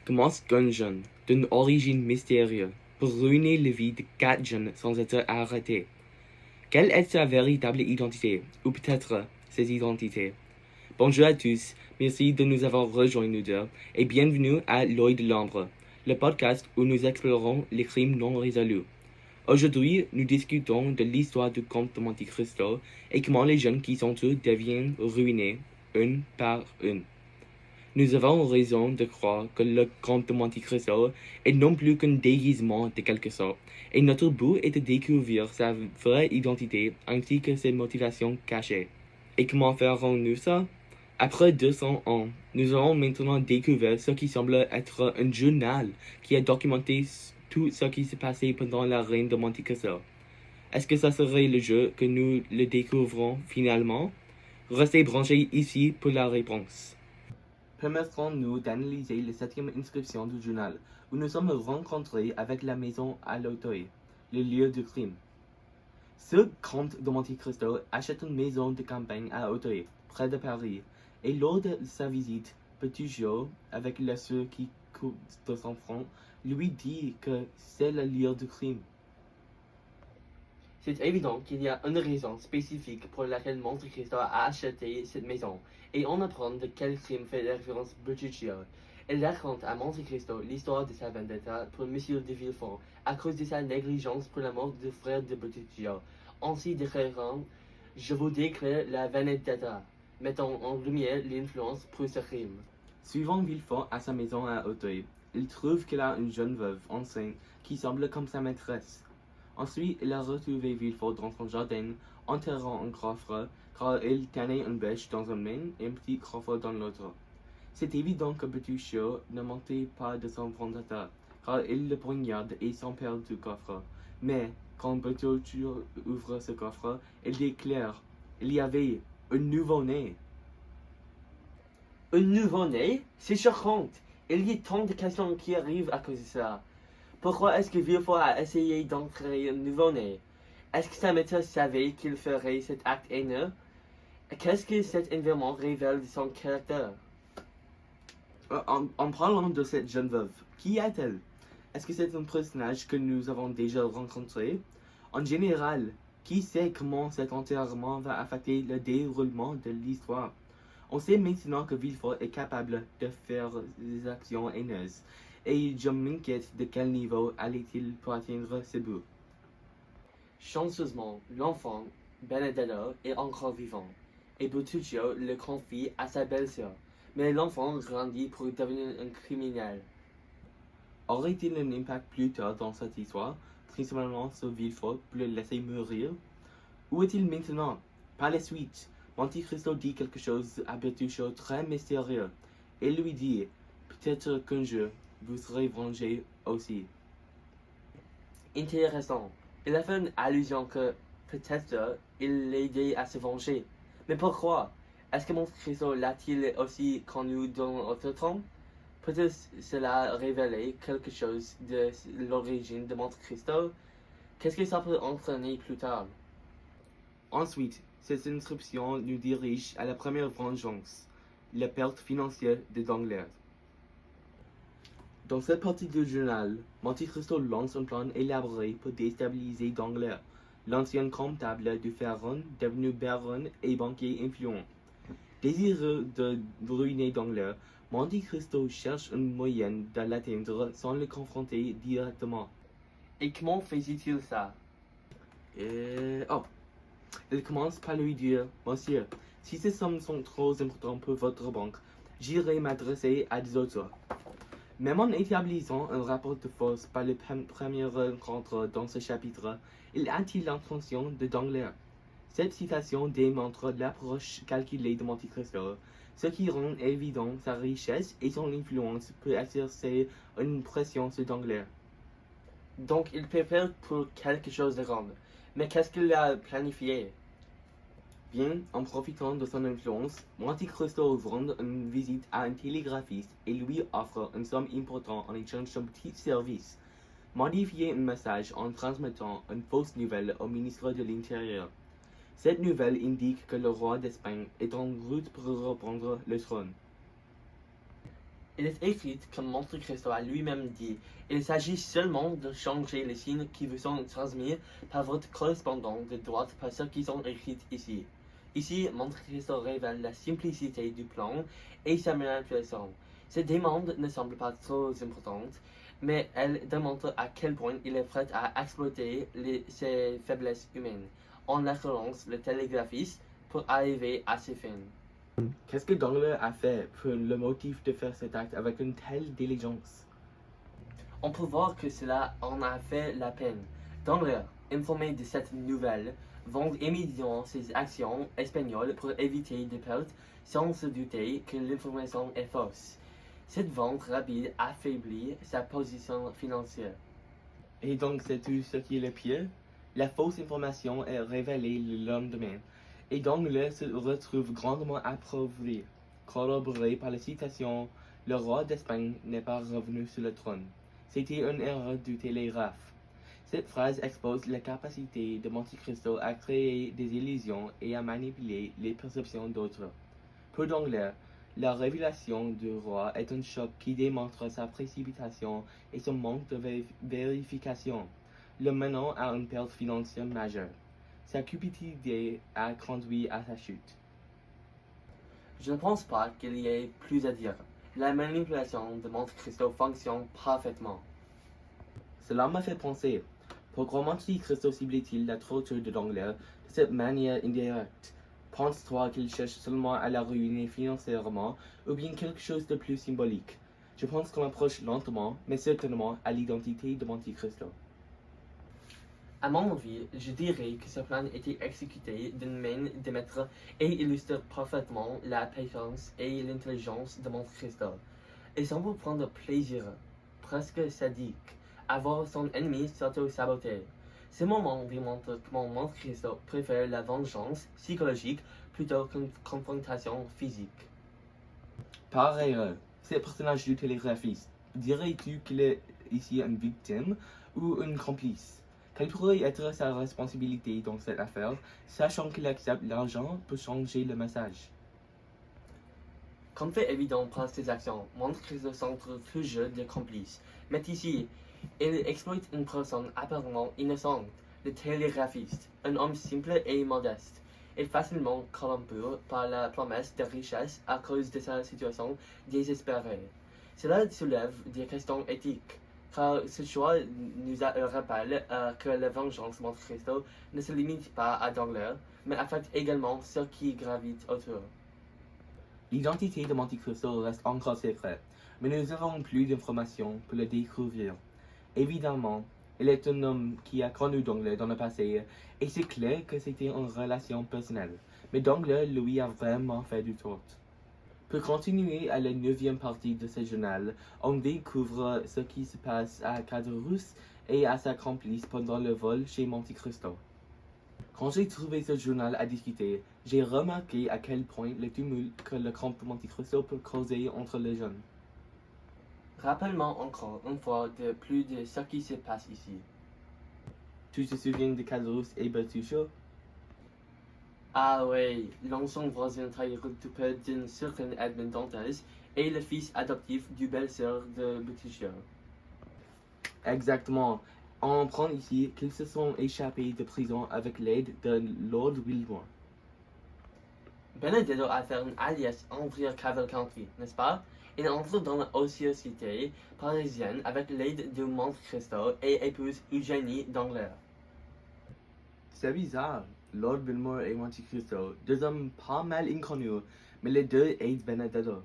commence qu'un jeune, d'une origine mystérieuse, pour ruiner la vie de 4 jeunes sans être arrêté. Quelle est sa véritable identité, ou peut-être ses identités? Bonjour à tous, merci de nous avoir rejoints nous deux, et bienvenue à L'Œil de l'Ombre, le podcast où nous explorons les crimes non résolus. Aujourd'hui, nous discutons de l'histoire du comte de Monte Cristo et comment les jeunes qui sont eux deviennent ruinés, une par une. Nous avons raison de croire que le comte de Monte Cristo est non plus qu'un déguisement de quelque sorte, et notre but est de découvrir sa vraie identité ainsi que ses motivations cachées. Et comment ferons-nous ça? Après 200 ans, nous avons maintenant découvert ce qui semble être un journal qui a documenté tout ce qui s'est passé pendant la règne de Monte Cristo. Est-ce que ça serait le jeu que nous le découvrons finalement? Restez branchés ici pour la réponse. Permettons-nous d'analyser la 7e inscription du journal, où nous sommes rencontrés avec la maison à l'Auteuil, le lieu du crime. Ce comte de Monte Cristo achète une maison de campagne à Auteuil, près de Paris, et lors de sa visite, Petitjean, avec la sœur qui coûte 200 francs, lui dit que c'est le lieu du crime. C'est évident qu'il y a une raison spécifique pour laquelle Monte Cristo a acheté cette maison, et on apprend de quel crime fait référence Bertuccio. Elle raconte à Monte Cristo l'histoire de sa vendetta pour Monsieur de Villefort à cause de sa négligence pour la mort du frère de Bertuccio, ainsi déclarant « Je vous déclare la vendetta », mettant en lumière l'influence pour ce crime. Suivant Villefort à sa maison à Auteuil, il trouve qu'il a une jeune veuve enceinte qui semble comme sa maîtresse. Ensuite, il a retrouvé Villefort dans son jardin, enterrant un coffre, car il tenait une bêche dans une main et un petit coffre dans l'autre. C'est évident que Bertuccio ne mentait pas de son vendetta, car il le poignarde et s'empare du coffre. Mais, quand Bertuccio ouvre ce coffre, il déclare il y avait un nouveau-né. Un nouveau-né? C'est choquant. Il y a tant de questions qui arrivent à cause de ça. Pourquoi est-ce que Villefort a essayé d'enterrer un nouveau-né? Est-ce que sa maîtresse savait qu'il ferait cet acte haineux? Qu'est-ce que cet événement révèle de son caractère? En parlant de cette jeune veuve, qui est-elle? Est-ce que c'est un personnage que nous avons déjà rencontré? En général, qui sait comment cet enterrement va affecter le déroulement de l'histoire? On sait maintenant que Villefort est capable de faire des actions haineuses, et je m'inquiète de quel niveau allait-il pour atteindre ce but. Chanceusement, l'enfant, Benedetto, est encore vivant, et Bertuccio le confie à sa belle-sœur, mais l'enfant grandit pour devenir un criminel. Aurait-il un impact plus tard dans cette histoire, principalement sur Villefort pour le laisser mourir? Où est-il maintenant? Par la suite, Monte Cristo dit quelque chose à Bertuccio très mystérieux. Il lui dit, peut-être qu'un jour, vous serez vengé aussi. Intéressant. Il a fait une allusion que, peut-être, il l'aidait à se venger. Mais pourquoi? Est-ce que Monte Cristo l'a-t-il aussi connu dans notre temps? Peut-être cela révélait quelque chose de l'origine de Monte Cristo? Qu'est-ce que ça peut entraîner plus tard? Ensuite, cette inscription nous dirige à la première vengeance, la perte financière de Danglars. Dans cette partie du journal, Monte Cristo lance un plan élaboré pour déstabiliser Danglars, l'ancien comptable du Pharaon devenu baron et banquier influent. Désireux de ruiner Danglars, Monte Cristo cherche un moyen de l'atteindre sans le confronter directement. Et comment faisait-il ça? Il commence par lui dire, monsieur, si ces sommes sont trop importantes pour votre banque, j'irai m'adresser à des autres. Même en établissant un rapport de force par le premier rencontre dans ce chapitre, il a-t-il l'intention de Danglars? Cette citation démontre l'approche calculée de Monte Cristo, ce qui rend évident sa richesse et son influence pour exercer une pression sur Danglars. Donc il prépare pour quelque chose de grand. Mais qu'est-ce qu'il a planifié? Bien, en profitant de son influence, Monte Cristo rend une visite à un télégraphiste et lui offre une somme importante en échange d'un petit service, modifier un message en transmettant une fausse nouvelle au ministre de l'Intérieur. Cette nouvelle indique que le roi d'Espagne est en route pour reprendre le trône. Il est écrit comme Monte Cristo a lui-même dit, il s'agit seulement de changer les signes qui vous sont transmis par votre correspondant de droite par ceux qui sont écrits ici. Ici, Monte Cristo révèle la simplicité du plan et sa manipulation. Cette demande ne semble pas trop importante, mais elle démontre à quel point il est prêt à exploiter ses faiblesses humaines, en l'occurrence le télégraphiste, pour arriver à ses fins. Qu'est-ce que Dongler a fait pour le motif de faire cet acte avec une telle diligence? On peut voir que cela en a fait la peine. Dongler, informé de cette nouvelle, vend immédiatement ses actions espagnoles pour éviter des pertes sans se douter que l'information est fausse. Cette vente rapide affaiblit sa position financière. Et donc c'est tout ce qui est le pire? La fausse information est révélée le lendemain, et Dongler se retrouve grandement appauvri, corroboré par la citation « Le roi d'Espagne n'est pas revenu sur le trône ». C'était une erreur du télégraphe. Cette phrase expose la capacité de Monte Cristo à créer des illusions et à manipuler les perceptions d'autres. Pour Dongler, la révélation du roi est un choc qui démontre sa précipitation et son manque de vérification, le menant à une perte financière majeure. Sa cupidité a conduit à sa chute. Je ne pense pas qu'il y ait plus à dire. La manipulation de Monte Cristo fonctionne parfaitement. Cela m'a fait penser, pourquoi Monte Cristo cible-t-il la torture de Dongler de cette manière indirecte? Penses-toi qu'il cherche seulement à la ruiner financièrement ou bien quelque chose de plus symbolique? Je pense qu'on approche lentement, mais certainement, à l'identité de Monte Cristo. À mon avis, je dirais que ce plan était exécuté d'une main de maître et illustre parfaitement la patience et l'intelligence de Monte Cristo. Il semble prendre plaisir, presque sadique, à voir son ennemi s'auto-saboter. Ce moment démontre comment Monte Cristo préfère la vengeance psychologique plutôt qu'une confrontation physique. Par ailleurs, ce personnage du télégraphiste, dirais-tu qu'il est ici une victime ou une complice? Quelle pourrait être sa responsabilité dans cette affaire, sachant qu'il accepte l'argent pour changer le message? Comme fait évident par ses actions, Monte Cristo centre toujours des complices. Mais ici, il exploite une personne apparemment innocente, le télégraphiste, un homme simple et modeste, et facilement corrompu par la promesse de richesse à cause de sa situation désespérée. Cela soulève des questions éthiques, car ce choix nous rappelle que la vengeance de Monte Cristo ne se limite pas à Dongler, mais affecte également ceux qui gravitent autour. L'identité de Monte Cristo reste encore secrète, mais nous avons plus d'informations pour le découvrir. Évidemment, il est un homme qui a connu Dongler dans le passé, et c'est clair que c'était une relation personnelle, mais Dongler lui a vraiment fait du tort. Pour continuer à la 9e partie de ce journal, on découvre ce qui se passe à Caderousse et à sa complice pendant le vol chez Monte Cristo. Quand j'ai trouvé ce journal à discuter, j'ai remarqué à quel point le tumulte que le camp de Monte Cristo peut causer entre les jeunes. Rappelle-moi encore une fois de plus de ce qui se passe ici. Tu te souviens de Caderousse et Bertuccio? Ah oui, l'ancien voisin tailleur d'une certaine Edmond Dantes est le fils adoptif du belle-sœur de Bertuccio. Exactement. On apprend ici qu'ils se sont échappés de prison avec l'aide de Lord Wilmore. Benedetto a fait un alias Andrea Cavalcanti, n'est-ce pas? Il entre dans la haute société parisienne avec l'aide de Monte Cristo et épouse Eugénie Dongler. C'est bizarre. Lord Wilmore et Monte Cristo, deux hommes pas mal inconnus, mais les deux aident Benedetto.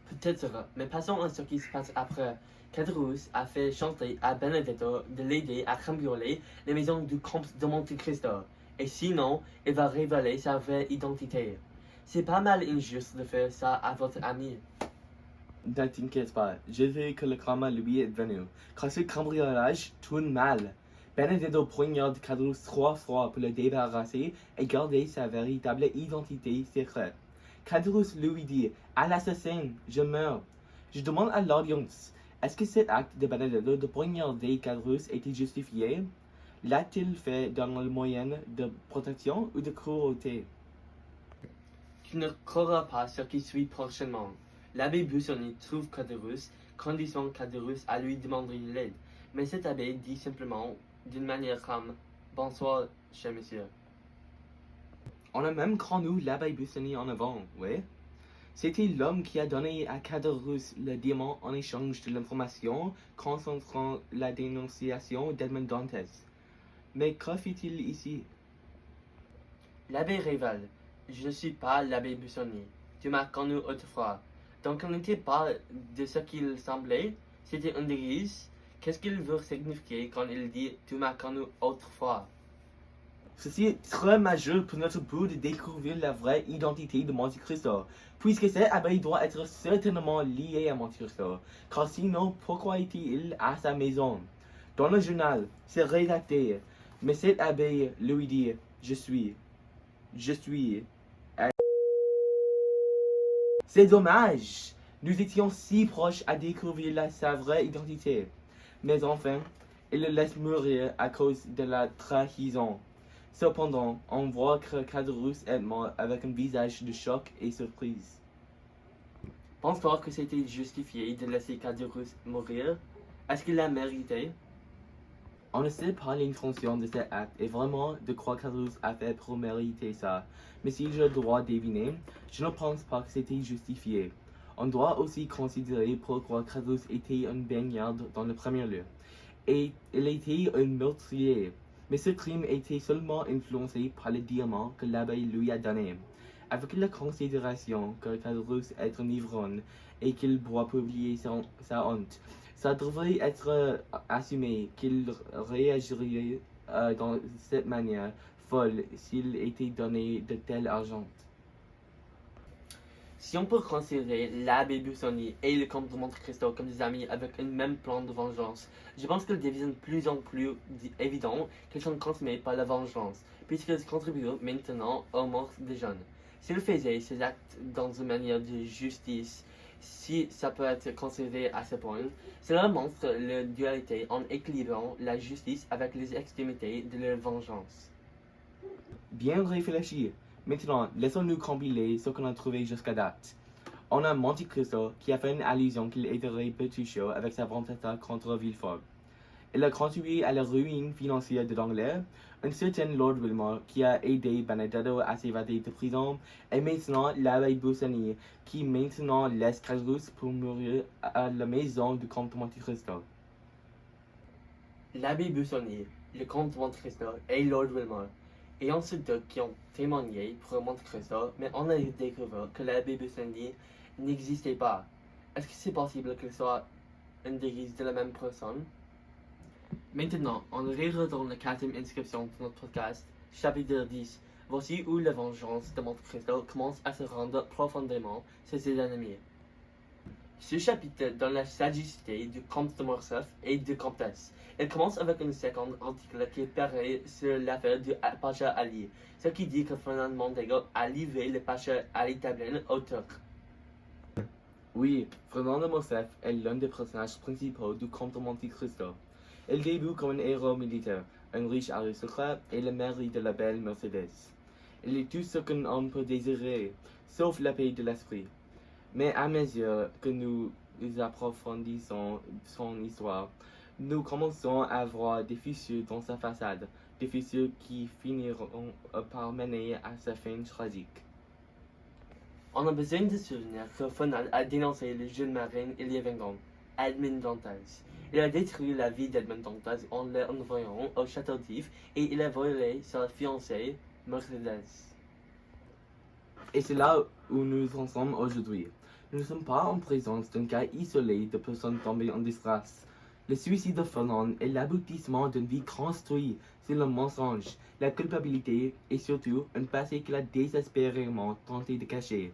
Peut-être, mais passons à ce qui se passe après. Caderousse a fait chanter à Benedetto de l'aider à cambrioler la maison du comte de Monte Cristo. Et sinon, il va révéler sa vraie identité. C'est pas mal injuste de faire ça à votre ami. Ne t'inquiète pas, je veux que le karma lui est venu, car ce cambriolage tourne mal. Benedetto poignarde Caderousse 3 fois pour le débarrasser et garder sa véritable identité secrète. Caderousse lui dit « À l'assassin, je meurs ». Je demande à l'audience, est-ce que cet acte de Benedetto de poignarder Caderousse était justifié? L'a-t-il fait dans le moyen de protection ou de cruauté? Tu ne croiras pas ce qui suit prochainement. L'abbé Busoni trouve Caderousse, condition Caderousse à lui demander de l'aide. Mais cet abbé dit simplement, d'une manière calme, bonsoir, cher monsieur. On a même connu l'abbé Busoni en avant, ouais. C'était l'homme qui a donné à Caderousse le diamant en échange de l'information concernant la dénonciation d'Edmond Dantes. Mais que fait-il ici? L'abbé Réval, je ne suis pas l'abbé Busoni. Tu m'as connu autrefois. Donc il n'était pas de ce qu'il semblait, c'était une déguise. Qu'est-ce qu'il veut signifier quand il dit tu m'as connu autrefois? Ceci est très majeur pour notre but de découvrir la vraie identité de Monte Cristo, puisque cet abbé doit être certainement lié à Monte Cristo, car sinon pourquoi était-il à sa maison? Dans le journal, c'est rédacté, mais cet abbé lui dit je suis. C'est dommage, nous étions si proches à découvrir sa vraie identité, mais enfin, il le laisse mourir à cause de la trahison. Cependant, on voit que Caderousse est mort avec un visage de choc et surprise. Pense-toi que c'était justifié de laisser Caderousse mourir? Est-ce qu'il l'a mérité? On ne sait pas l'intention de cet acte et vraiment de quoi Caderousse a fait pour mériter ça. Mais si je dois deviner, je ne pense pas que c'était justifié. On doit aussi considérer pourquoi Caderousse était un baignard dans le premier lieu. Et il était un meurtrier. Mais ce crime était seulement influencé par le diamant que l'abbé lui a donné. Avec la considération que Caderousse est un ivrogne et qu'il doit publier sa honte, ça devrait être assumé qu'il réagirait dans cette manière folle s'il était donné de tel argent. Si on peut considérer l'abbé Busoni et le comte de Monte Cristo comme des amis avec un même plan de vengeance, je pense qu'il devient de plus en plus évident qu'ils sont consumés par la vengeance, puisqu'ils contribuent maintenant aux morts des jeunes. S'ils faisaient ces actes dans une manière de justice, si ça peut être considéré à ce point, cela montre la dualité en équilibrant la justice avec les extrémités de la vengeance. Bien réfléchi. Maintenant, laissons-nous compiler ce qu'on a trouvé jusqu'à date. On a Monte Cristo qui a fait une allusion qu'il aiderait Bertuccio avec sa vendetta contre Villefort. Il a contribué à la ruine financière de l'Anglais. Un certain Lord Wilmore qui a aidé Benedetto à s'évader de prison. Et maintenant l'abbé Busoni qui maintenant laisse Caderousse pour mourir à la maison du comte de Monte Cristo. L'abbé Busoni, le comte de Monte Cristo et Lord Wilmore ayant ceux deux qui ont témoigné pour Monte Cristo, mais on a découvert que l'abbé Busoni n'existait pas. Est-ce que c'est possible qu'il soit une déguise de la même personne? Maintenant, on rira dans la 4e inscription de notre podcast, chapitre 10. Voici où la vengeance de Monte Cristo commence à se rendre profondément sur ses ennemis. Ce chapitre donne la sagacité du comte de Morcerf et de comtesse. Il commence avec un second article qui paraît sur l'affaire du Pacha Ali, ce qui dit que Fernand Mondego a livré le Pacha Ali Tablin au Turc. Oui, Fernand de Morcerf est l'un des personnages principaux du comte de Monte Cristo. Il débute comme un héros militaire, un riche aristocrate et le mari de la belle Mercedes. Il est tout ce qu'un homme peut désirer, sauf la paix de l'esprit. Mais à mesure que nous approfondissons son histoire, nous commençons à voir des fissures dans sa façade, des fissures qui finiront par mener à sa fin tragique. On a besoin de se souvenir que Fernand a dénoncé le jeune marin il y a 20 ans, Edmond Dantes. Il a détruit la vie d'Edmond Dantes en l'envoyant au château d'If et il a volé sa fiancée, Mercedes. Et c'est là où nous en sommes aujourd'hui. Nous ne sommes pas en présence d'un cas isolé de personnes tombées en disgrâce. Le suicide de Fernand est l'aboutissement d'une vie construite sur le mensonge, la culpabilité et surtout un passé qu'il a désespérément tenté de cacher.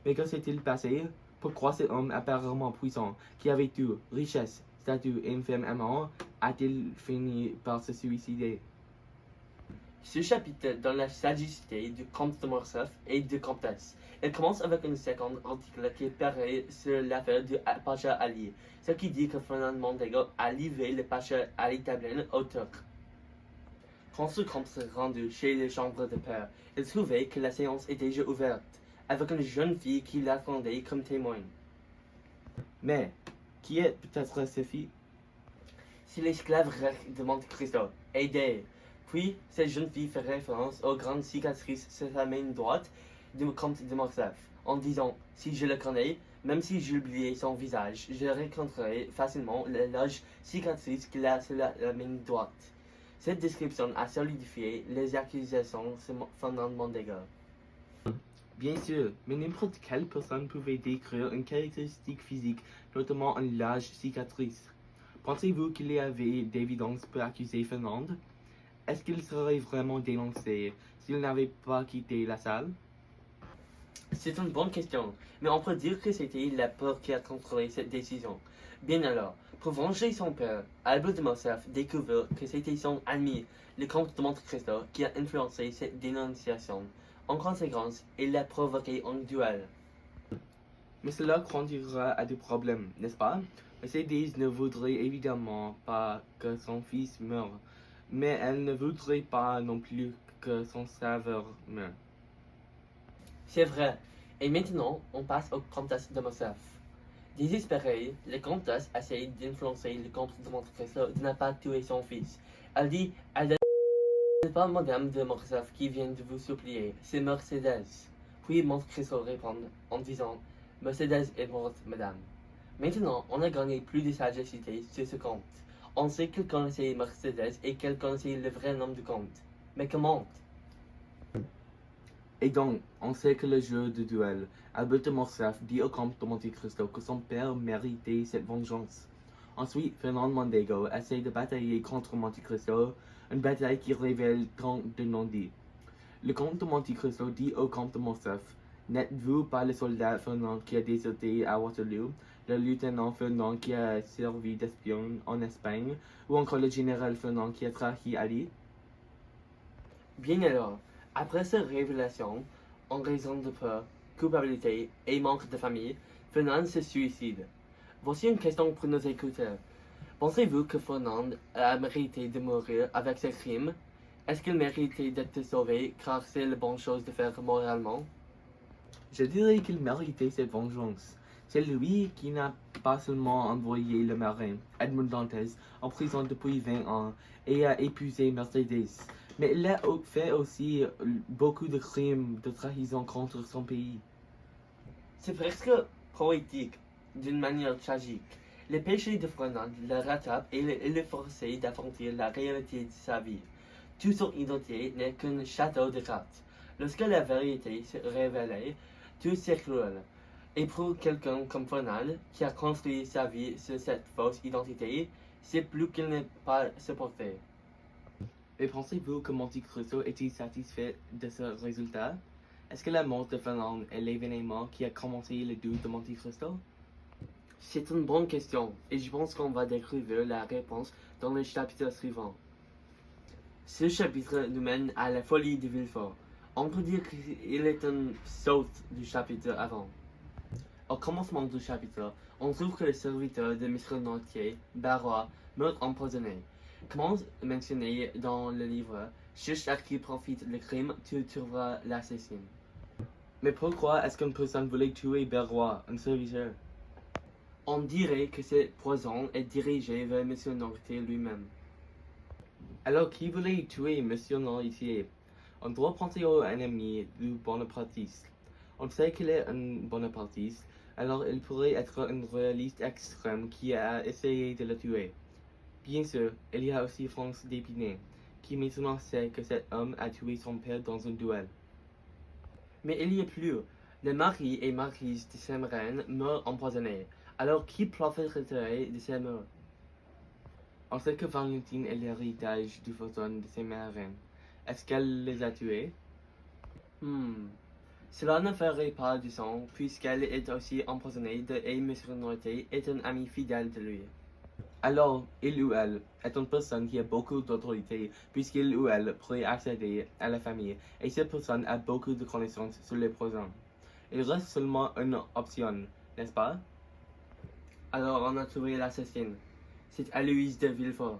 Mais que s'est-il passé? Pourquoi cet homme apparemment puissant, qui avait tout, richesse, statut et une femme amant, a-t-il fini par se suicider? Ce chapitre donne la sagacité du comte de Morcerf et de comtesse. Il commence avec un second article qui paraît sur l'affaire du Pacha Ali, ce qui dit que Fernand Mondego a livré le Pacha Ali Tablin au Turc. Quand ce comte s'est rendu chez les chambres de père, il trouvait que la séance était déjà ouverte, avec une jeune fille qui l'attendait comme témoin. Mais, qui est peut-être cette fille? C'est l'esclave grec de Monte Cristo, Aidé. Puis, cette jeune fille fait référence aux grandes cicatrices sur sa main droite du comte de Morcerf, en disant « Si je le connais, même si j'oubliais son visage, je reconnaîtrai facilement les larges cicatrices qu'il a sur la main droite. » Cette description a solidifié les accusations sur Fernand Mondego. Bien sûr, mais n'importe quelle personne pouvait décrire une caractéristique physique, notamment une large cicatrice. Pensez-vous qu'il y avait d'évidence pour accuser Fernand? Est-ce qu'il serait vraiment dénoncé s'il n'avait pas quitté la salle? C'est une bonne question, mais on peut dire que c'était la peur qui a contrôlé cette décision. Bien alors, pour venger son père, Albert de Morcerf découvre que c'était son ami, le comte de Monte Cristo, qui a influencé cette dénonciation. En conséquence, il l'a provoqué en duel. Mais cela conduira à des problèmes, n'est-ce pas? Mercedes ne voudrait évidemment pas que son fils meure, mais elle ne voudrait pas non plus que son sauveur meure. C'est vrai. Et maintenant, on passe au comtesse de Morcerf. Désespérée, la comtesse essaie d'influencer le comte de Monte Cristo de ne pas tuer son fils. Elle dit « Elle n'est pas madame de Morcerf qui vient de vous supplier, c'est Mercedes. » Puis Monte Cristo répond en disant « Mercedes est morte, madame. » Maintenant, on a gagné plus de sagacité sur ce comte. On sait qu'il connaissait Mercedes et qu'elle connaissait le vrai nom du comte. Mais comment? Et donc, on sait que le jeu de duel, Albert de Morcerf dit au comte de Monte Cristo que son père méritait cette vengeance. Ensuite, Fernand Mondego essaie de batailler contre Monte Cristo, une bataille qui révèle tant de non-dits. Le comte de Monte Cristo dit au comte de Morcerf: N'êtes-vous pas le soldat Fernand qui a déserté à Waterloo, le lieutenant Fernand qui a servi d'espion en Espagne, ou encore le général Fernand qui a trahi Ali? Bien alors, après cette révélation, en raison de peur, culpabilité et manque de famille, Fernand se suicide. Voici une question pour nos écouteurs. Pensez-vous que Fernand a mérité de mourir avec ses crimes? Est-ce qu'il méritait d'être sauvé car c'est la bonne chose de faire moralement? Je dirais qu'il méritait cette vengeance. C'est lui qui n'a pas seulement envoyé le marin, Edmond Dantes, en prison depuis 20 ans et a épuisé Mercedes, mais il a fait aussi beaucoup de crimes de trahison contre son pays. C'est presque poétique, d'une manière tragique. Le péché de Fernand le rattrape et il est forcé d'affronter la réalité de sa vie. Toute son identité n'est qu'un château de cartes. Lorsque la vérité s'est révélée, tout s'écroule. Et pour quelqu'un comme Fernand, qui a construit sa vie sur cette fausse identité, c'est plus qu'il n'est pas supporté. Et pensez-vous que Monte Cristo était satisfait de ce résultat? Est-ce que la mort de Fernand est l'événement qui a commencé le doute de Monte Cristo? C'est une bonne question, et je pense qu'on va découvrir la réponse dans le chapitre suivant. Ce chapitre nous mène à la folie de Villefort. On peut dire qu'il est une saute du chapitre avant. Au commencement du chapitre, on trouve que le serviteur de M. Noirtier, Barrois, meurt empoisonné. Comme mentionné dans le livre, cherche à qui profite le crime, tu trouveras l'assassin. Mais pourquoi est-ce qu'une personne voulait tuer Barrois, un serviteur? On dirait que ce poison est dirigé vers M. Noirtier lui-même. Alors qui voulait tuer M. Noirtier? On doit penser au ennemi du bonapartiste. On sait qu'il est un bonapartiste, alors il pourrait être un royaliste extrême qui a essayé de le tuer. Bien sûr, il y a aussi Franz d'Épinay, qui maintenant sait que cet homme a tué son père dans un duel. Mais il y a plus. Le mari et marquise de Saint-Marin meurent empoisonnés. Alors qui profiterait de ces meurtres? On sait que Valentine est l'héritage du fortune de Saint-Marin. Est-ce qu'elle les a tués? Cela ne ferait pas du sens, puisqu'elle est aussi empoisonnée et M. Noirtier est un ami fidèle de lui. Alors, il ou elle est une personne qui a beaucoup d'autorité, puisqu'il ou elle pourrait accéder à la famille, et cette personne a beaucoup de connaissances sur les poisons. Il reste seulement une option, n'est-ce pas? Alors on a trouvé l'assassin. C'est Aloïse de Villefort.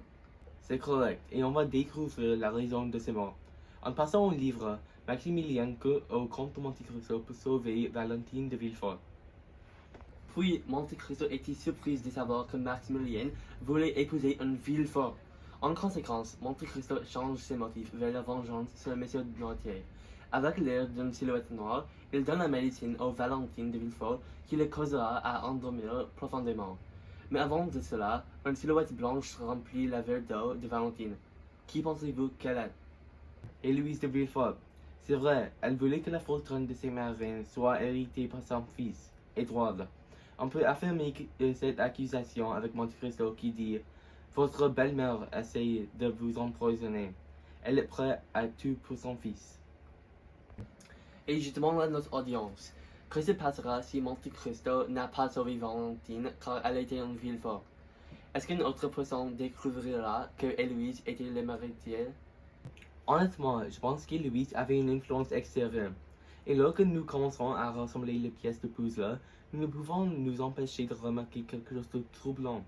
C'est correct, et on va découvrir la raison de ces morts. En passant au livre, Maximilien court au comte de Monte Cristo pour sauver Valentine de Villefort. Puis Monte Cristo était surprise de savoir que Maximilien voulait épouser un Villefort. En conséquence, Monte Cristo change ses motifs vers la vengeance sur Monsieur Noirtier. Avec l'air d'une silhouette noire, il donne la médecine au Valentine de Villefort qui le causera à endormir profondément. Mais avant de cela, une silhouette blanche remplit la verre d'eau de Valentine. Qui pensez-vous qu'elle est? Héloïse de Villefort. C'est vrai, elle voulait que la fortune de ses marins soit héritée par son fils, Édouard. On peut affirmer cette accusation avec Monte Cristo qui dit « Votre belle-mère essaie de vous empoisonner. Elle est prête à tout pour son fils. » Et je demande à notre audience, que se passera si Monte Cristo n'a pas sauvé Valentine car elle était un Villefort? Est-ce qu'une autre personne découvrira que Héloïse était le héritier? Honnêtement, je pense qu'Héloïse avait une influence extérieure. Et lorsque nous commençons à rassembler les pièces de puzzle, nous ne pouvons nous empêcher de remarquer quelque chose de troublant.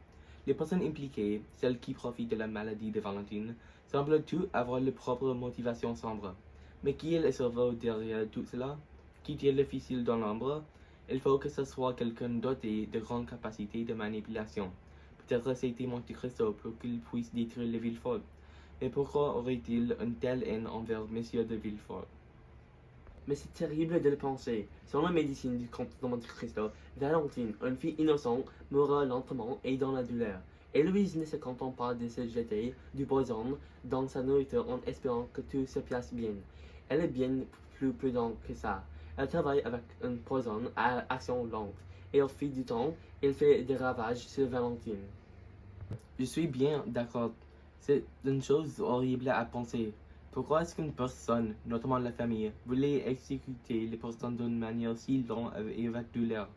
Les personnes impliquées, celles qui profitent de la maladie de Valentine, semblent toutes avoir leur propre motivation sombre. Mais qui est le cerveau derrière tout cela? Qui tire le fil dans l'ombre? Il faut que ce soit quelqu'un doté de grandes capacités de manipulation. Peut-être c'était Monte Cristo pour qu'il puisse détruire les Villefort. Mais pourquoi aurait-il une telle haine envers Monsieur de Villefort? Mais c'est terrible de le penser. Selon la médecine du comte de Monte Cristo, Valentine, une fille innocente, mourra lentement et dans la douleur. Héloïse ne se contente pas de se jeter du poison dans sa nourriture en espérant que tout se passe bien. Elle est bien plus prudente que ça. Elle travaille avec un poison à action lente, et au fil du temps, il fait des ravages sur Valentine. Je suis bien d'accord. C'est une chose horrible à penser. Pourquoi est-ce qu'une personne, notamment la famille, voulait exécuter les personnes d'une manière si lente et avec douleur?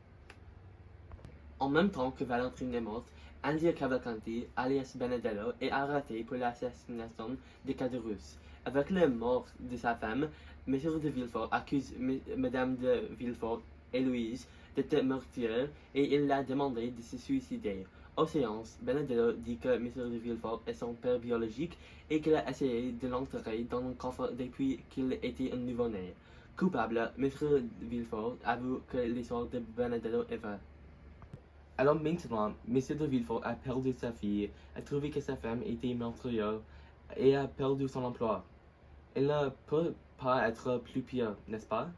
En même temps que Valentine est morte, Andrea Cavalcanti, alias Benedetto, est arrêté pour l'assassination de Caderousse. Avec la mort de sa femme, M. de Villefort accuse Madame de Villefort, Héloïse, d'être meurtrière et il l'a demandé de se suicider. Aux séances, Benedetto dit que M. de Villefort est son père biologique et qu'il a essayé de l'enterrer dans un coffre depuis qu'il était un nouveau-né. Coupable, M. de Villefort avoue que l'histoire de Benedetto est vraie. Alors maintenant, Monsieur de Villefort a perdu sa fille, a trouvé que sa femme était meurtrière et a perdu son emploi. Il ne peut pas être plus pire, n'est-ce pas?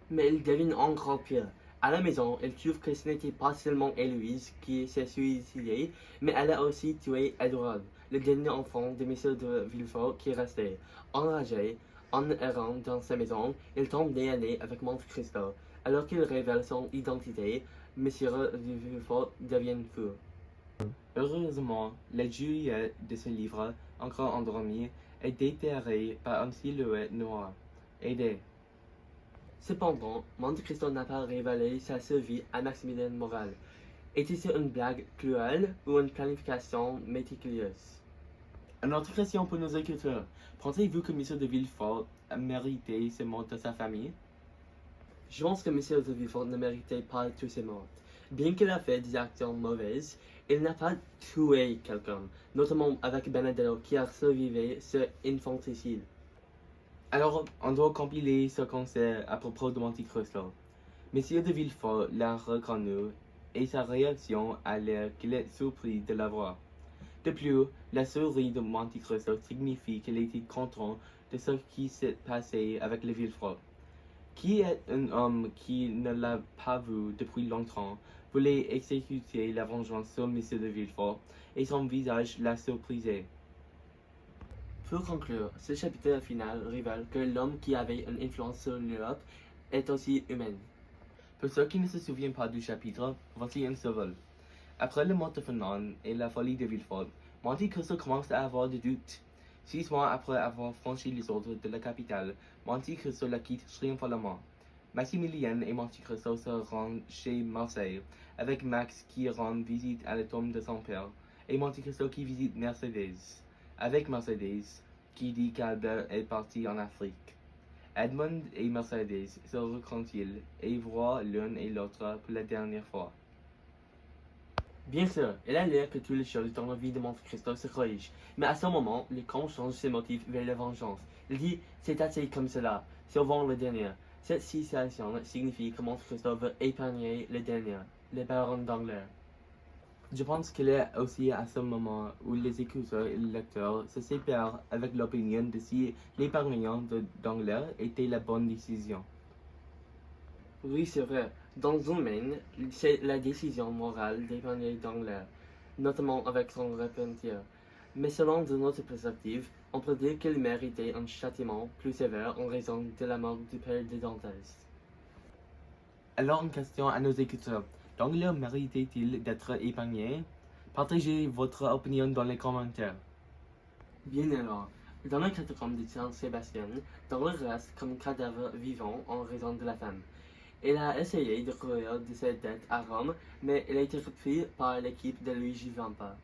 Mais il devient encore pire. À la maison, il trouve que ce n'était pas seulement Héloïse qui s'est suicidée, mais elle a aussi tué Edward, le dernier enfant de M. de Villefort qui restait. Enragé, en errant dans sa maison, il tombe nez à nez avec Monte Cristo. Alors qu'il révèle son identité, M. de Villefort devient fou. Heureusement, le Juliette de ce livre, encore endormi, est déterré par une silhouette noire. Aidé. Cependant, Monte Cristo n'a pas révélé sa survie à Maximilien Morel. Était-ce une blague cruelle ou une planification méticuleuse? Une autre question pour nos écouteurs. Pensez-vous que M. de Villefort a mérité ce mort de sa famille? Je pense que M. de Villefort ne méritait pas tous ces morts. Bien qu'il ait fait des actions mauvaises, il n'a pas tué quelqu'un, notamment avec Benedetto qui a survécu ce infanticide. Alors, on doit compiler ce qu'on sait à propos de Monte Cristo. Monsieur de Villefort l'a reconnu et sa réaction a l'air qu'il est surpris de la voir. De plus, la souris de Monte Cristo signifie qu'il était content de ce qui s'est passé avec le Villefort. Qui est un homme qui ne l'a pas vu depuis longtemps, voulait exécuter la vengeance sur Monsieur de Villefort et son visage l'a surprisé. Pour conclure, ce chapitre final révèle que l'homme qui avait une influence sur l'Europe est aussi humain. Pour ceux qui ne se souviennent pas du chapitre, voici un survol. Après le mort de Fernand et la folie de Villefort, Monte Cristo commence à avoir des doutes. 6 mois après avoir franchi les ordres de la capitale, Monte Cristo la quitte triomphalement. Maximilien et Monte Cristo se rendent chez Marseille, avec Max qui rend visite à la tombe de son père, et Monte Cristo qui visite Mercedes, avec Mercedes qui dit qu'Albert est parti en Afrique. Edmond et Mercedes se réconcilient et voient l'un et l'autre pour la dernière fois. Bien sûr, il a l'air que toutes les choses dans la vie de Monte Cristo se corrigent, mais à ce moment, le comte change ses motifs vers la vengeance. Il dit « c'est assez comme cela, sauvons le dernier ». Cette situation signifie que Monte Cristo veut épargner le dernier. les barons d'Angleterre. Je pense qu'il est aussi à ce moment où les écouteurs et les lecteurs se séparent avec l'opinion de si l'épargnant d'Angleterre était la bonne décision. Oui, c'est vrai. Dans un domaine, c'est la décision morale d'épargner d'Angleterre, notamment avec son repentir. Mais selon de notre perspective, on peut dire qu'il méritait un châtiment plus sévère en raison de la mort du père de Dantès. Alors une question à nos écouteurs. L'Angleterre méritait-il d'être épargné? Partagez votre opinion dans les commentaires. Bien alors, dans le catacombe de Saint-Sébastien, Dantès reste comme cadavre vivant en raison de la faim. Il a essayé de courir de ses dettes à Rome, mais il a été repris par l'équipe de Luigi Vampa.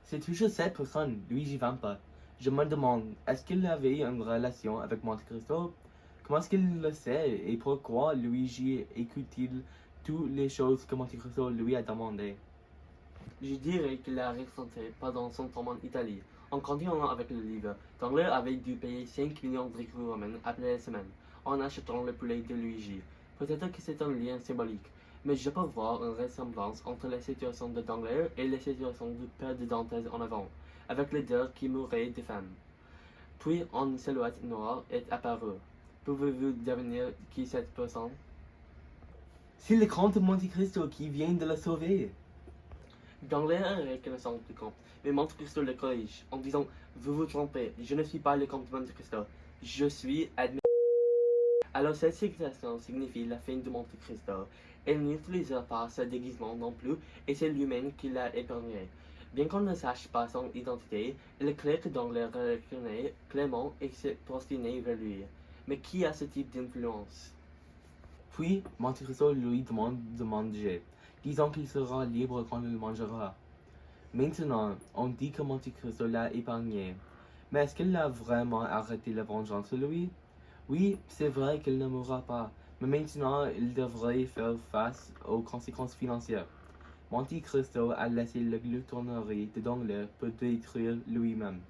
C'est toujours cette personne, Luigi Vampa. Je me demande, est-ce qu'il avait une relation avec Monte Cristo? Comment est-ce qu'il le sait et pourquoi Luigi écoute-t-il toutes les choses que Monte Cristo lui a demandées? Je dirais qu'il a raconté pendant son temps en Italie. En continuant avec le livre, Danglars avait dû payer 5 millions de écus romains après la semaine, en achetant le poulet de Luigi. Peut-être que c'est un lien symbolique, mais je peux voir une ressemblance entre la situation de Danglars et la situation du père de Dantès en avant, avec les deux qui mouraient de faim. Puis une silhouette noire est apparue. Pouvez-vous deviner qui cette personne? C'est le comte de Monte Cristo qui vient de le sauver. Danglars est reconnaissant du comte, mais Monte Cristo le corrige en disant: Vous vous trompez, je ne suis pas le comte de Monte Cristo, je suis admis. Alors cette citation signifie la fin de Monte Cristo. Elle n'utilise pas ce déguisement non plus, et c'est lui-même qui l'a épargné. Bien qu'on ne sache pas son identité, il est clair que Danglars reconnaît Clément et s'est prosterné vers lui. Mais qui a ce type d'influence? Puis Monte Cristo lui demande de manger, disant qu'il sera libre quand il mangera. Maintenant, on dit que Monte Cristo l'a épargné. Mais est-ce qu'il a vraiment arrêté la vengeance sur lui? Oui, c'est vrai qu'il ne mourra pas, mais maintenant il devrait faire face aux conséquences financières. Monte Cristo a laissé la gloutonnerie de Danglars pour détruire lui-même.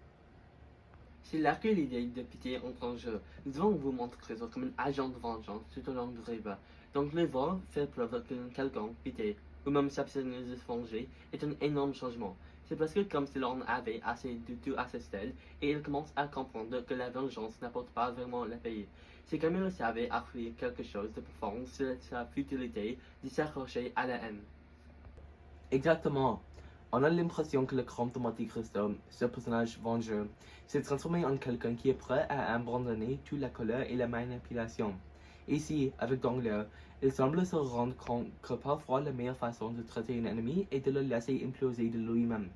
C'est là que l'idée de pitié entre en jeu. Nous devons vous montrer ça comme un agent de vengeance tout au long du rêve. Donc le voir faire preuve d'une quelconque pitié, ou même s'abstenir de se venger, est un énorme changement. C'est parce que comme si l'on avait assez de tout à ce stade, et il commence à comprendre que la vengeance n'apporte pas vraiment la paix. C'est comme il savait acquérir quelque chose de profond sur sa futilité de s'accrocher à la haine. Exactement. On a l'impression que le comte de Monte Cristo, ce personnage vengeur, s'est transformé en quelqu'un qui est prêt à abandonner toute la colère et la manipulation. Ici, avec Danglars, il semble se rendre compte que parfois la meilleure façon de traiter un ennemi est de le laisser imploser de lui-même.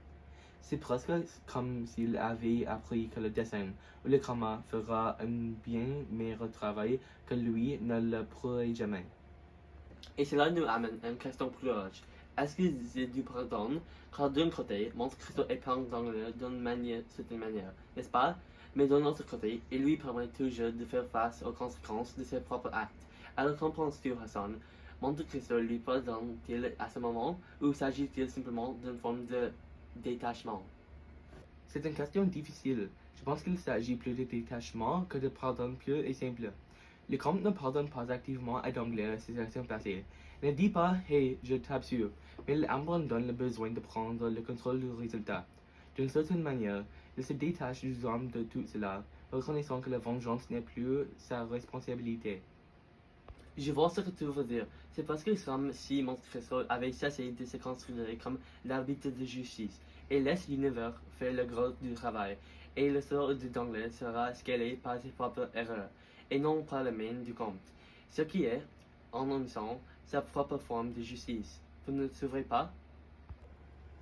C'est presque comme s'il avait appris que le dessin ou le karma fera un bien meilleur travail que lui ne le pourrait jamais. Et cela nous amène à une question plus large. Est-ce que c'est du pardon? Car d'un côté, Monte Cristo épargne Danglars d'une certaine manière, n'est-ce pas? Mais d'un autre côté, il lui permet toujours de faire face aux conséquences de ses propres actes. Alors qu'en penses-tu, Hassan? Monte Cristo lui pardonne-t-il à ce moment, ou s'agit-il simplement d'une forme de détachement? C'est une question difficile. Je pense qu'il s'agit plus de détachement que de pardon pur et simple. Le comte ne pardonne pas activement à Danglars ses actions passées. Il ne dit pas hey, je t'absure, mais il abandonne le besoin de prendre le contrôle du résultat. D'une certaine manière, il se détache du homme de tout cela, reconnaissant que la vengeance n'est plus sa responsabilité. Je vois ce que tu veux dire. C'est parce que comme si Monte Cristo avait cessé de se considérer comme l'arbitre de justice et laisse l'univers faire le gros du travail. Et le sort de Danglars sera scellé par ses propres erreurs, et non par la main du comte. Ce qui est, en un sens, sa propre forme de justice. Vous ne trouvez pas?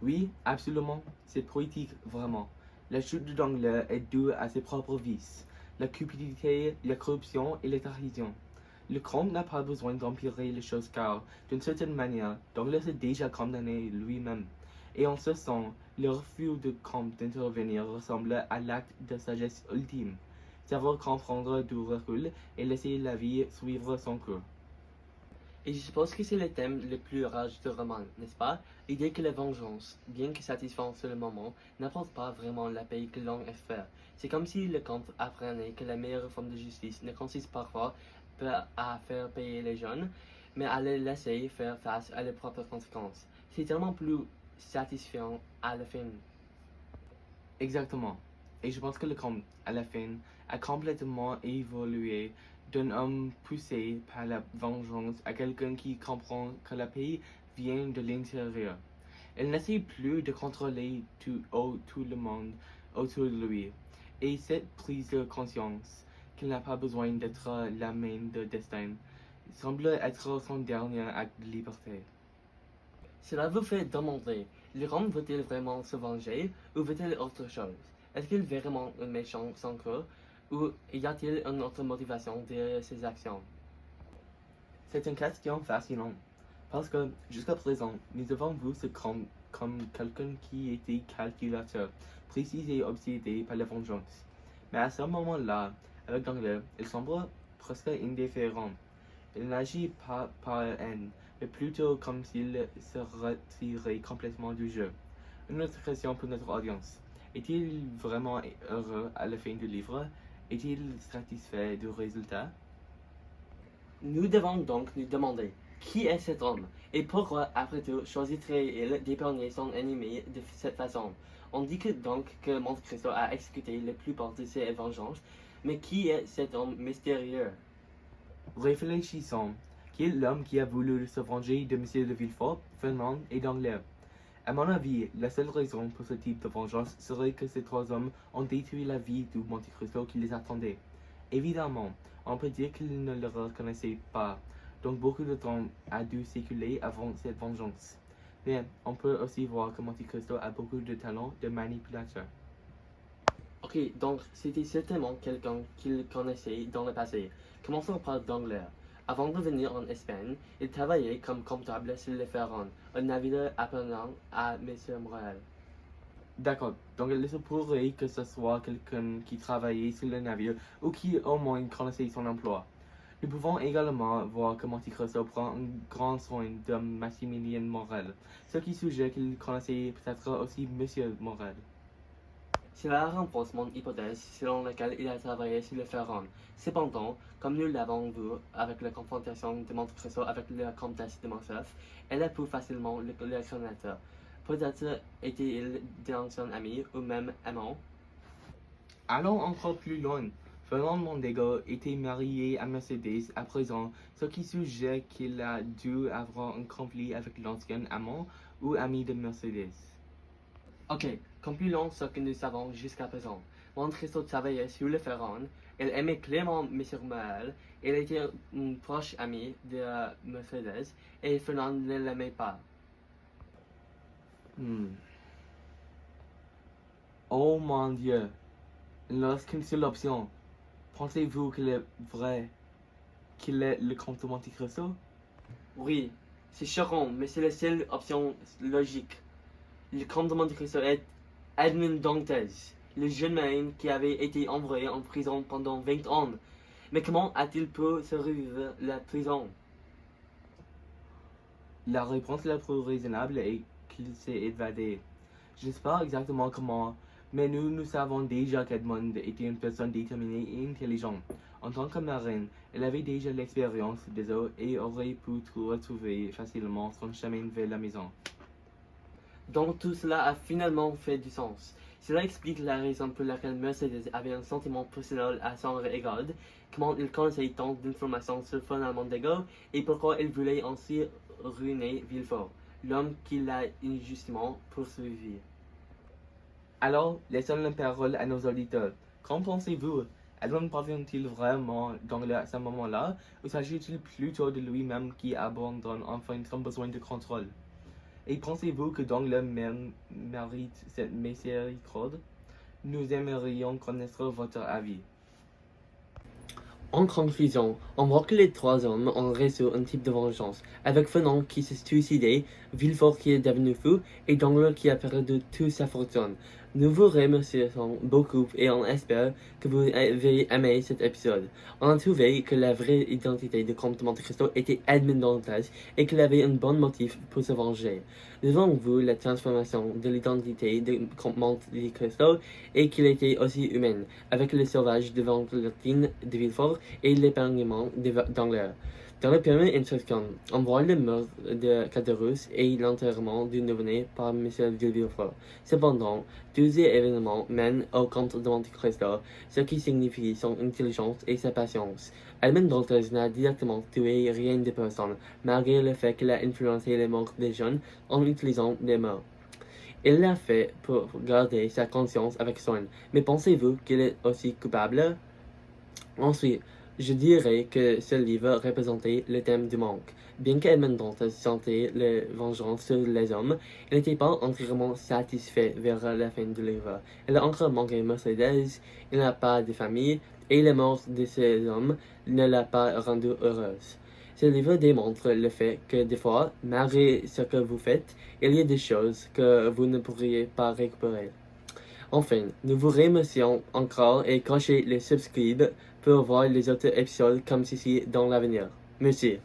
Oui, absolument, c'est poétique, vraiment. La chute de Danglars est due à ses propres vices, la cupidité, la corruption et la trahison. Le comte n'a pas besoin d'empirer les choses car, d'une certaine manière, Danglars est déjà condamné lui-même. Et en ce sens, le refus du comte d'intervenir ressemble à l'acte de sagesse ultime. Savoir comprendre du recul et laisser la vie suivre son cours. Et je suppose que c'est le thème le plus rage du roman, n'est-ce pas? L'idée que la vengeance, bien que satisfaisante sur le moment, n'apporte pas vraiment la paix que l'on espère. C'est comme si le comte apprenait que la meilleure forme de justice ne consiste parfois pas à faire payer les jeunes, mais à les laisser faire face à leurs propres conséquences. C'est tellement plus satisfaisant à la fin. Exactement. Et je pense que le conte, à la fin, a complètement évolué d'un homme poussé par la vengeance à quelqu'un qui comprend que la paix vient de l'intérieur. Elle n'essaie plus de contrôler tout le monde autour de lui. Et cette prise de conscience qu'il n'a pas besoin d'être la main de destin semble être son dernier acte de liberté. Cela vous fait demander, l'Iran veut-il vraiment se venger ou veut-il autre chose? Est-ce qu'il est vraiment un méchant sans cœur ou y a-t-il une autre motivation derrière ses actions? C'est une question fascinante, parce que jusqu'à présent, nous avons vu ce conte comme quelqu'un qui était calculateur, précis et obsédé par la vengeance. Mais à ce moment-là, avec Dangle, il semble presque indifférent. Il n'agit pas par haine, mais plutôt comme s'il se retirait complètement du jeu. Une autre question pour notre audience. Est-il vraiment heureux à la fin du livre? Est-il satisfait du résultat? Nous devons donc nous demander, qui est cet homme? Et pourquoi, après tout, choisirait-il d'épargner son ennemi de cette façon? On dit donc que Monte Cristo a exécuté la plupart de ses vengeances, mais qui est cet homme mystérieux? Réfléchissons. Qui est l'homme qui a voulu se venger de M. de Villefort, Fernand et Danglars? À mon avis, la seule raison pour ce type de vengeance serait que ces trois hommes ont détruit la vie du Monte Cristo qui les attendait. Évidemment, on peut dire qu'ils ne le reconnaissaient pas, donc beaucoup de temps a dû s'écouler avant cette vengeance. Mais on peut aussi voir que Monte Cristo a beaucoup de talent de manipulateur. Ok, donc c'était certainement quelqu'un qu'il connaissait dans le passé. Commençons par Danglars. Avant de venir en Espagne, il travaillait comme comptable sur le Ferron, un navire appartenant à M. Morel. D'accord, donc il se pourrait que ce soit quelqu'un qui travaillait sur le navire ou qui au moins connaissait son emploi. Nous pouvons également voir que Monte Cristo prend un grand soin de Maximilien Morel, ce qui suggère qu'il connaissait peut-être aussi M. Morel. Cela renforce mon hypothèse selon laquelle il a travaillé sur le Ferron. Cependant, comme nous l'avons vu avec la confrontation de Monte Cristo avec la comtesse de Morcerf, elle a pu facilement le connaître. Peut-être était-il d'anciens amis ou même amants. Allons encore plus loin. Fernand Mondego était marié à Mercedes à présent, ce qui suggère qu'il a dû avoir un conflit avec l'ancien amant ou ami de Mercedes. Ok, concluons ce que nous savons jusqu'à présent. Monte Cristo travaillait sur le Ferron, il aimait clairement M. Morel, il était un proche ami de Mercedes et Fernand ne l'aimait pas. Oh mon Dieu, il ne reste qu'une seule option. Pensez-vous qu'il est vrai qu'il est le comte de Monte Cristo? Oui, c'est choquant, mais c'est la seule option logique. Le comte de Monte Cristo est Edmond Dantes, le jeune marin qui avait été envoyé en prison pendant 20 ans. Mais comment a-t-il pu survivre la prison? La réponse la plus raisonnable est qu'il s'est évadé. Je ne sais pas exactement comment, mais nous savons déjà qu'Edmond était une personne déterminée et intelligente. En tant que marin, il avait déjà l'expérience des eaux et aurait pu retrouver facilement son chemin vers la maison. Donc tout cela a finalement fait du sens. Cela explique la raison pour laquelle Mercedes avait un sentiment personnel à son égard, comment il connaissait tant d'informations sur Fernand Mondego et pourquoi il voulait ainsi ruiner Villefort, l'homme qui l'a injustement poursuivi. Alors, laissons la parole à nos auditeurs. Qu'en pensez-vous? Edmond parvient-il vraiment à ce moment-là, ou s'agit-il plutôt de lui-même qui abandonne enfin son besoin de contrôle? Et pensez-vous que Danglars mérite cette miséricorde? Nous aimerions connaître votre avis. En conclusion, on voit que les trois hommes ont reçu un type de vengeance, avec Fernand qui s'est suicidé, Villefort qui est devenu fou et Danglars qui a perdu toute sa fortune. Nous vous remercions beaucoup et on espère que vous avez aimé cet épisode. On a trouvé que la vraie identité du comte de Monte Cristo était Edmond Dantes et qu'il avait un bon motif pour se venger. Nous avons vu la transformation de l'identité du comte Monte Cristo et qu'il était aussi humain, avec le sauvage devant la guillotine de Villefort et l'épargnement d'Anglars. Dans la première instruction, on voit le meurtre de Caderus et l'enterrement du nouveau-né par M. de Villefort. Cependant, tous ces événements mènent au conte de Monte Cristo, ce qui signifie son intelligence et sa patience. Edmond Dantes n'a directement tué rien de personne, malgré le fait qu'il a influencé les morts des jeunes en utilisant des mots. Il l'a fait pour garder sa conscience avec soin. Mais pensez-vous qu'il est aussi coupable? Ensuite, je dirais que ce livre représentait le thème du manque. Bien qu'Edmond Dantes sentait la vengeance sur les hommes, il n'était pas entièrement satisfait vers la fin du livre. Il a encore manqué Mercedes, il n'a pas de famille, et la mort de ces hommes ne l'a pas rendue heureuse. Ce livre démontre le fait que des fois, malgré ce que vous faites, il y a des choses que vous ne pourriez pas récupérer. Enfin, nous vous remercions encore et cochez le subscribe pour voir les autres épisodes comme ceci dans l'avenir. Merci.